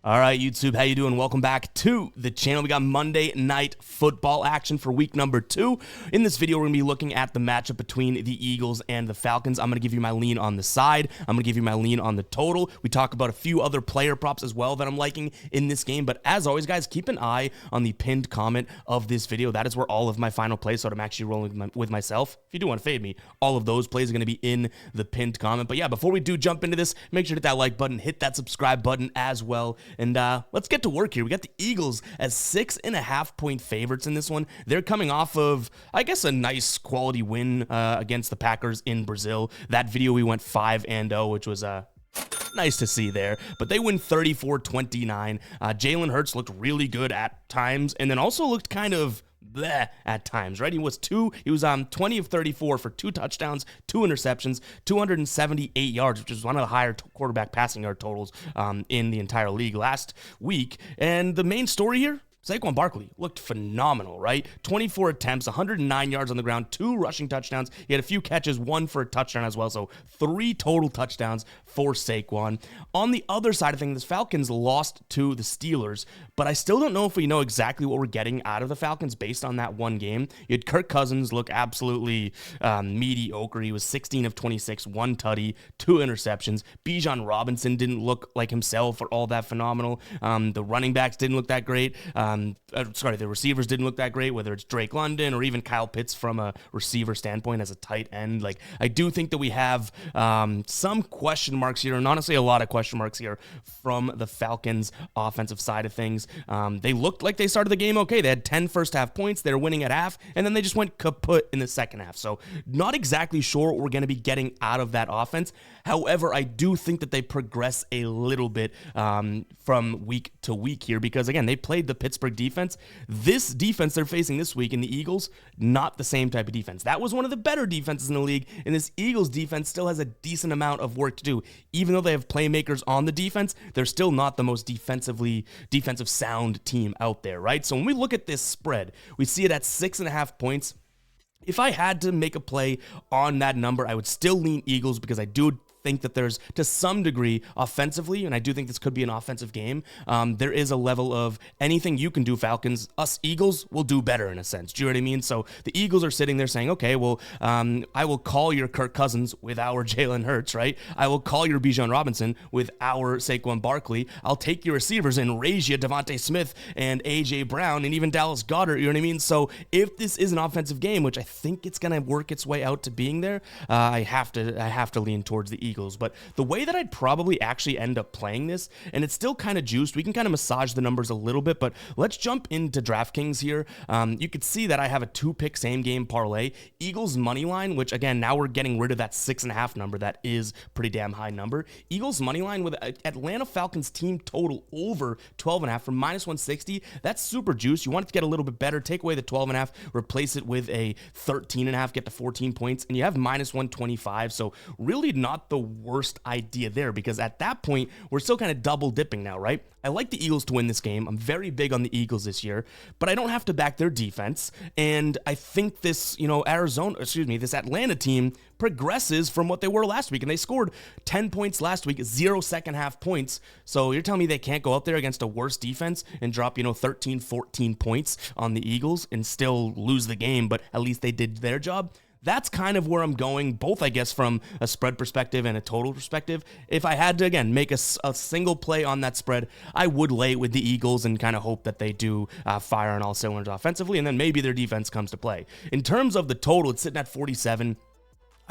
All right, YouTube, how you doing? Welcome back to the channel. We got Monday Night Football action for week number 2. In this video, we're going to be looking at the matchup between the Eagles and the Falcons. I'm going to give you my lean on the side. I'm going to give you my lean on the total. We talk about a few other player props as well that I'm liking in this game. But as always, guys, keep an eye on the pinned comment of this video. That is where all of my final plays, so I'm actually rolling with myself. If you do want to fade me, all of those plays are going to be in the pinned comment. But yeah, before we do jump into this, make sure to hit that like button, hit that subscribe button as well. And let's get to work here. We got the Eagles as 6.5-point favorites in this one. They're coming off of, I guess, a nice quality win against the Packers in Brazil. That video we went 5-0, which was nice to see there, but they win 34-29. Jalen Hurts looked really good at times, and then also looked kind of bleh at times, right? He was 20 of 34 for 2 touchdowns, 2 interceptions, 278 yards, which is one of the higher quarterback passing yard totals in the entire league last week. And the main story here, Saquon Barkley looked phenomenal, right? 24 attempts, 109 yards on the ground, 2 rushing touchdowns. He had a few catches, 1 for a touchdown as well. So 3 total touchdowns for Saquon. On the other side of things, the Falcons lost to the Steelers, but I still don't know if we know exactly what we're getting out of the Falcons based on that one game. You had Kirk Cousins look absolutely mediocre. He was 16 of 26, 1 tutty, 2 interceptions. Bijan Robinson didn't look like himself or all that phenomenal. The running backs didn't look that great. The receivers didn't look that great, whether it's Drake London or even Kyle Pitts from a receiver standpoint as a tight end. Like, I do think that we have some question marks here, and honestly a lot of question marks here from the Falcons offensive side of things. They looked like they started the game okay. They had 10 first half points. They were winning at half, and then they just went kaput in the second half. So not exactly sure what we're going to be getting out of that offense. However, I do think that they progress a little bit from week to week here because, again, they played the Pittsburgh defense. This defense they're facing this week in the Eagles, not the same type of defense. That was one of the better defenses in the league, and this Eagles defense still has a decent amount of work to do. Even though they have playmakers on the defense, they're still not the most defensive sound team out there, right? So when we look at this spread, we see it at 6.5 points. If I had to make a play on that number, I would still lean Eagles because I do think that there's, to some degree, offensively, and I do think this could be an offensive game, there is a level of anything you can do, Falcons, us Eagles will do better in a sense. Do you know what I mean? So the Eagles are sitting there saying, okay, well, I will call your Kirk Cousins with our Jalen Hurts, right? I will call your Bijan Robinson with our Saquon Barkley. I'll take your receivers and raise you Devontae Smith and A.J. Brown and even Dallas Goedert, you know what I mean? So if this is an offensive game, which I think it's going to work its way out to being there, I have to lean towards the Eagles. But the way that I'd probably actually end up playing this, and it's still kind of juiced, we can kind of massage the numbers a little bit, but let's jump into DraftKings here. You could see that I have a 2-pick same game parlay. Eagles money line, which again, now we're getting rid of that 6.5 number. That is pretty damn high number. Eagles money line with Atlanta Falcons team total over 12.5 from -160. That's super juice. You want it to get a little bit better. Take away the 12.5, replace it with a 13.5, get to 14 points, and you have -125. So really not the worst idea there, because at that point we're still kind of double dipping now, right? I like the Eagles to win this game. I'm very big on the Eagles this year, but I don't have to back their defense. And I think this, this Atlanta team progresses from what they were last week, and they scored 10 points last week, 0 second half points. So you're telling me they can't go out there against a worse defense and drop, 13, 14 points on the Eagles and still lose the game, but at least they did their job? That's kind of where I'm going, both, I guess, from a spread perspective and a total perspective. If I had to, again, make a single play on that spread, I would lay it with the Eagles and kind of hope that they do fire on all cylinders offensively, and then maybe their defense comes to play. In terms of the total, it's sitting at 47.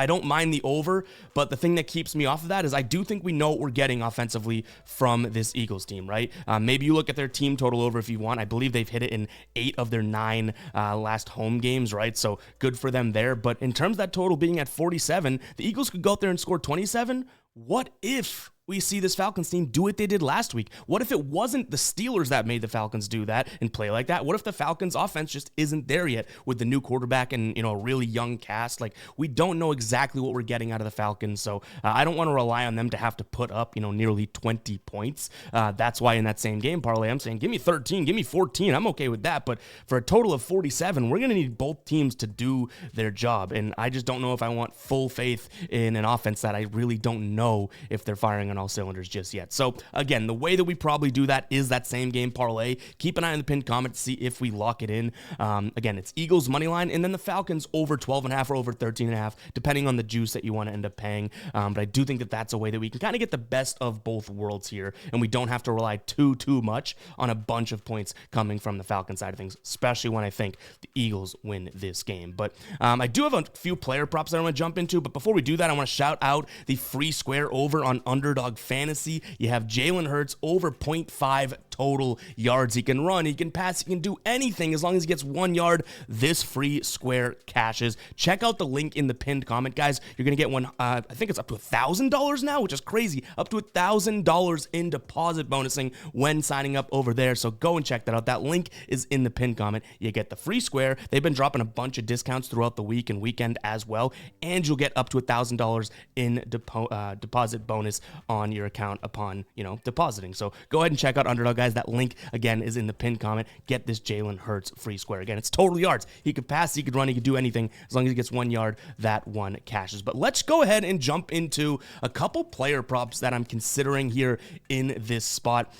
I don't mind the over, but the thing that keeps me off of that is I do think we know what we're getting offensively from this Eagles team, right? Maybe you look at their team total over if you want. I believe they've hit it in 8 of their 9 last home games, right? So good for them there. But in terms of that total being at 47, the Eagles could go out there and score 27. What if we see this Falcons team do what they did last week? What if it wasn't the Steelers that made the Falcons do that and play like that? What if the Falcons offense just isn't there yet with the new quarterback and, a really young cast? Like, we don't know exactly what we're getting out of the Falcons. So I don't want to rely on them to have to put up, nearly 20 points. That's why in that same game parlay, I'm saying, give me 13, give me 14. I'm okay with that. But for a total of 47, we're going to need both teams to do their job. And I just don't know if I want full faith in an offense that I really don't know if they're firing on on all cylinders just yet. So again, the way that we probably do that is that same game parlay. Keep an eye on the pinned comment to see if we lock it in. Again, it's Eagles money line and then the Falcons over 12.5 or over 13.5, depending on the juice that you want to end up paying. But I do think that that's a way that we can kind of get the best of both worlds here, and we don't have to rely too much on a bunch of points coming from the Falcon side of things, especially when I think the Eagles win this game. But I do have a few player props that I want to jump into, but before we do that, I want to shout out the free square over on Underdog Fantasy. You have Jalen Hurts over 0.5 total yards. He can run, he can pass, he can do anything as long as he gets 1 yard. This free square cashes. Check out the link in the pinned comment, guys. You're going to get one, I think it's up to $1,000 now, which is crazy. Up to $1,000 in deposit bonusing when signing up over there. So go and check that out. That link is in the pinned comment. You get the free square. They've been dropping a bunch of discounts throughout the week and weekend as well. And you'll get up to $1,000 in deposit bonus on your account upon, depositing. So go ahead and check out Underdog, guys. That link, again, is in the pinned comment. Get this Jalen Hurts free square. Again, it's total yards. He could pass, he could run, he could do anything. As long as he gets 1 yard, that one cashes. But let's go ahead and jump into a couple player props that I'm considering here in this spot.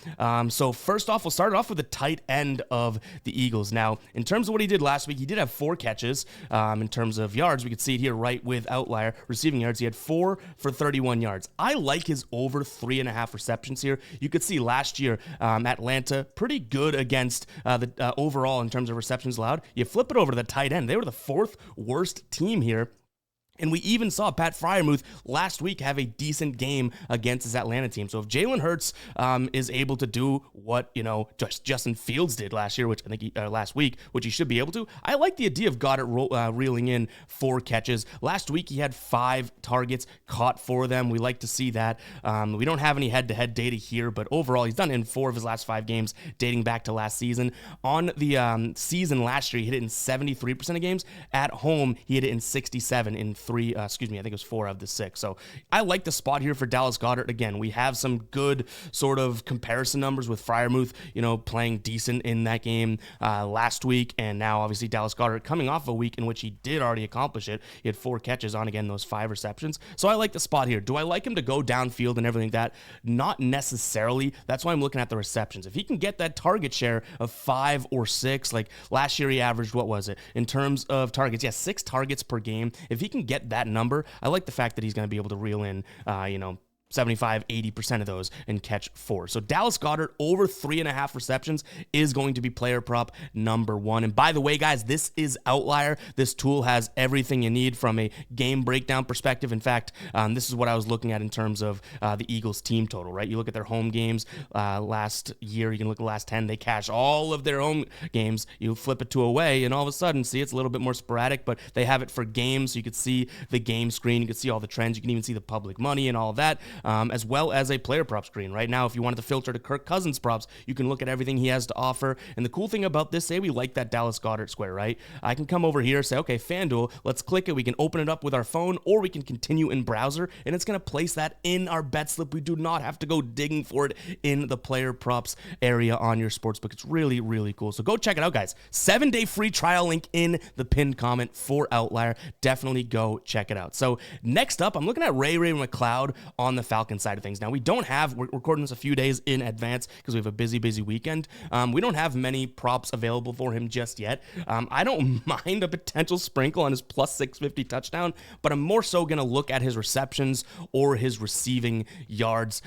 So first off, we'll start it off with the tight end of the Eagles. Now, in terms of what he did last week, he did have 4 catches. In terms of yards, we could see it here right with outlier. Receiving yards, he had 4 for 31 yards. I like his over 3.5 receptions here. You could see last year, Atlanta, pretty good against the overall in terms of receptions allowed. You flip it over to the tight end. They were the 4th worst team here. And we even saw Pat Freiermuth last week have a decent game against his Atlanta team. So if Jalen Hurts is able to do what, Justin Fields did last year, which I think last week, which he should be able to, I like the idea of Goddard reeling in 4 catches. Last week, he had 5 targets, caught 4 of them. We like to see that. We don't have any head-to-head data here, but overall, he's done it in 4 of his last 5 games dating back to last season. On the season last year, he hit it in 73% of games. At home, he hit it in 67 in 3, I think it was 4 of the 6. So I like the spot here for Dallas Goedert. Again, we have some good sort of comparison numbers with Freiermuth, playing decent in that game last week. And now obviously Dallas Goedert coming off a week in which he did already accomplish it. He had 4 catches on, again, those 5 receptions. So I like the spot here. Do I like him to go downfield and everything like that? Not necessarily. That's why I'm looking at the receptions. If he can get that target share of 5 or 6, like last year he averaged, what was it? In terms of targets, 6 targets per game. If he can get that number, I like the fact that he's going to be able to reel in, 75-80% of those and catch 4. So Dallas Goedert over 3.5 receptions is going to be player prop number 1. And by the way, guys, this is Outlier. This tool has everything you need from a game breakdown perspective. In fact, this is what I was looking at in terms of the Eagles team total, right? You look at their home games last year, you can look at the last 10, they cash all of their home games. You flip it to away, and all of a sudden, see, it's a little bit more sporadic, but they have it for games, so you could see the game screen, you could see all the trends, you can even see the public money and all of that. As well as a player prop screen. Right now, if you wanted to filter to Kirk Cousins props, you can look at everything he has to offer. And the cool thing about this, say we like that Dallas Goedert square, right? I can come over here, say, okay, FanDuel, let's click it. We can open it up with our phone, or we can continue in browser, and it's going to place that in our bet slip. We do not have to go digging for it in the player props area on your sportsbook. It's really, really cool. So go check it out, guys. 7-day free trial link in the pinned comment for Outlier. Definitely go check it out. So next up, I'm looking at Ray McLeod on the Falcons side of things. Now, we're recording this a few days in advance because we have a busy weekend. We don't have many props available for him just yet. I don't mind a potential sprinkle on his plus 650 touchdown, but I'm more so going to look at his receptions or his receiving yards.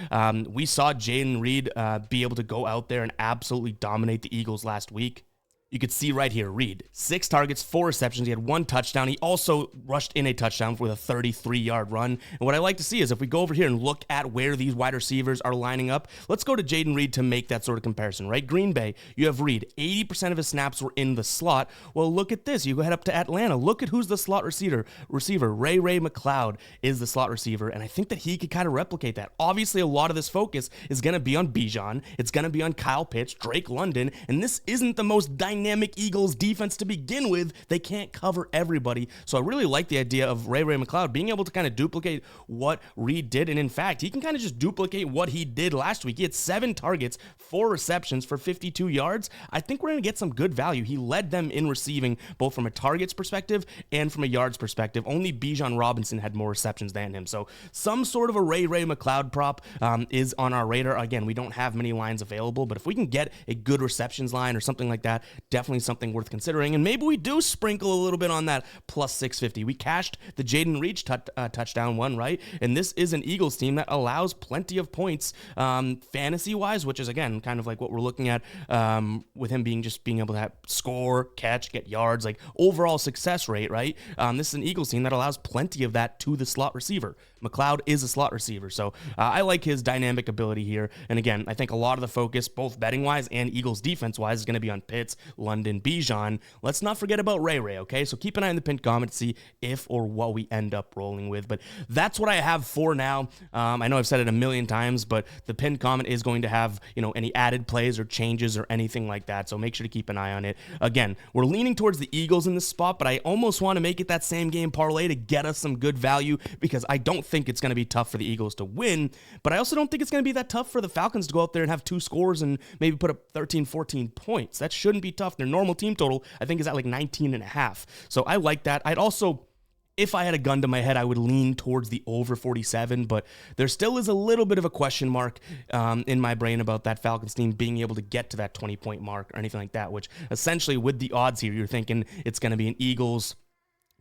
We saw Jayden Reed be able to go out there and absolutely dominate the Eagles last week. You could see right here, Reed, 6 targets, 4 receptions. He had 1 touchdown. He also rushed in a touchdown with a 33-yard run. And what I like to see is if we go over here and look at where these wide receivers are lining up, let's go to Jayden Reed to make that sort of comparison, right? Green Bay, you have Reed. 80% of his snaps were in the slot. Well, look at this. You go head up to Atlanta. Look at who's the slot receiver. Ray McLeod is the slot receiver, and I think that he could kind of replicate that. Obviously, a lot of this focus is going to be on Bijan. It's going to be on Kyle Pitts, Drake London, and this isn't the most dynamic dynamic Eagles defense to begin with. They can't cover everybody. So I really like the idea of Ray McCloud being able to kind of duplicate what Reed did. And in fact, he can kind of just duplicate what he did last week. He had 7 targets, 4 receptions for 52 yards. I think we're going to get some good value. He led them in receiving, both from a targets perspective and from a yards perspective. Only Bijan Robinson had more receptions than him. So some sort of a Ray McCloud prop is on our radar. Again, we don't have many lines available, but if we can get a good receptions line or something like that, definitely something worth considering. And maybe we do sprinkle a little bit on that plus 650. We cashed the Jaden Reach touchdown one, right? And this is an Eagles team that allows plenty of points fantasy-wise, which is, again, kind of like what we're looking at with him being able to score, catch, get yards, like overall success rate, right? This is an Eagles team that allows plenty of that to the slot receiver. McCloud is a slot receiver, so I like his dynamic ability here. And again, I think a lot of the focus, both betting-wise and Eagles defense-wise, is going to be on Pitts, London, Bijan. Let's not forget about Ray, okay? So keep an eye on the pinned comment to see if or what we end up rolling with. But that's what I have for now. I know I've said it a million times, but the pinned comment is going to have, any added plays or changes or anything like that, so make sure to keep an eye on it. Again, we're leaning towards the Eagles in this spot, but I almost want to make it that same game parlay to get us some good value, because I don't think it's going to be tough for the Eagles to win, but I also don't think it's going to be that tough for the Falcons to go out there and have 2 scores and maybe put up 13, 14 points. That shouldn't be tough. Their normal team total, I think, is at like 19.5. So I like that. I'd also, if I had a gun to my head, I would lean towards the over 47, but there still is a little bit of a question mark in my brain about that Falcons team being able to get to that 20-point mark or anything like that, which essentially with the odds here, you're thinking it's going to be an Eagles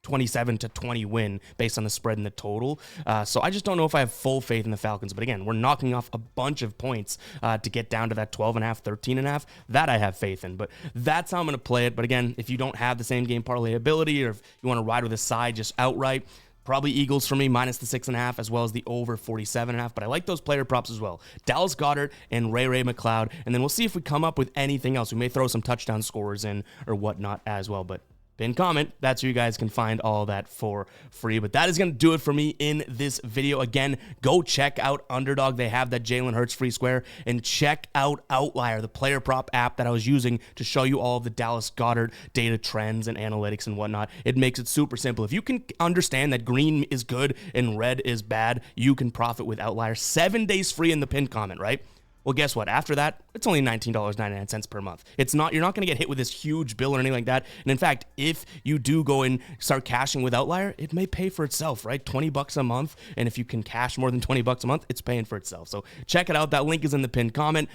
27-20 win based on the spread and the total. So I just don't know if I have full faith in the Falcons. But again, we're knocking off a bunch of points to get down to that 12.5, 13.5. That I have faith in. But that's how I'm going to play it. But again, if you don't have the same game parlay ability, or if you want to ride with a side just outright, probably Eagles for me, minus the 6.5, as well as the over 47.5. But I like those player props as well. Dallas Goedert and Ray McCloud. And then we'll see if we come up with anything else. We may throw some touchdown scorers in or whatnot as well. But pin comment, that's where you guys can find all that for free. But that is going to do it for me in this video. Again, go check out Underdog. They have that Jalen Hurts free square. And check out Outlier, the player prop app that I was using to show you all of the Dallas Goedert data trends and analytics and whatnot. It makes it super simple. If you can understand that green is good and red is bad, you can profit with Outlier. 7 days free in the pin comment, right? Well, guess what? After that, it's only $19.99 per month. You're not going to get hit with this huge bill or anything like that. And in fact, if you do go and start cashing with Outlier, it may pay for itself, right? $20 a month. And if you can cash more than $20 a month, it's paying for itself. So check it out. That link is in the pinned comment.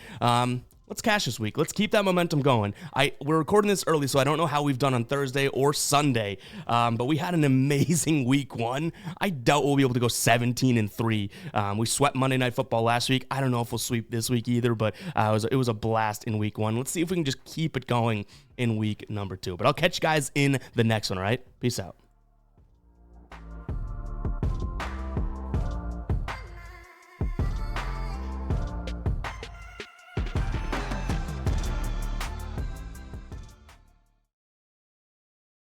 Let's cash this week. Let's keep that momentum going. We're recording this early, so I don't know how we've done on Thursday or Sunday, but we had an amazing week 1. I doubt we'll be able to go 17-3. We swept Monday Night Football last week. I don't know if we'll sweep this week either, but it was a blast in week 1. Let's see if we can just keep it going in week number 2. But I'll catch you guys in the next one, all right? Peace out.